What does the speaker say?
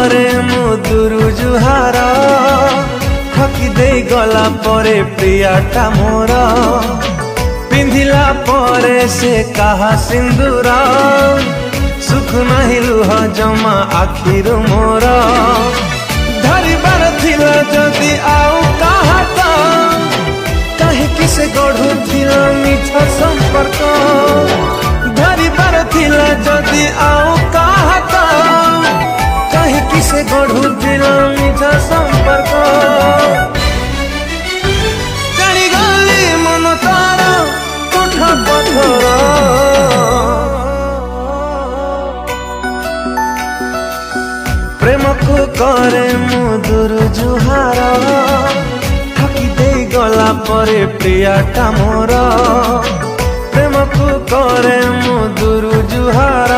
करे मु दुरु जुहार ठकी दे गला परे प्रियाटा मोर पिंधिला परे से कहा सिंदूर सुख नहीं लुह जमा आखिरु मोर धरिबार थिला जदि आउ कहा तो कहीं किसे गढ़ु थिला मीठा संपर्क धरिबार थिला जदि आउ कहा तो कहीं किसे गढ़ु थिला मीठा संपर्क जानी गली मन तार कोठा पथर प्रेम को करे मु दुरु जुहार ठकी दे गला परे प्रियाटा मोर प्रेम को करे मु दुरु जुहार।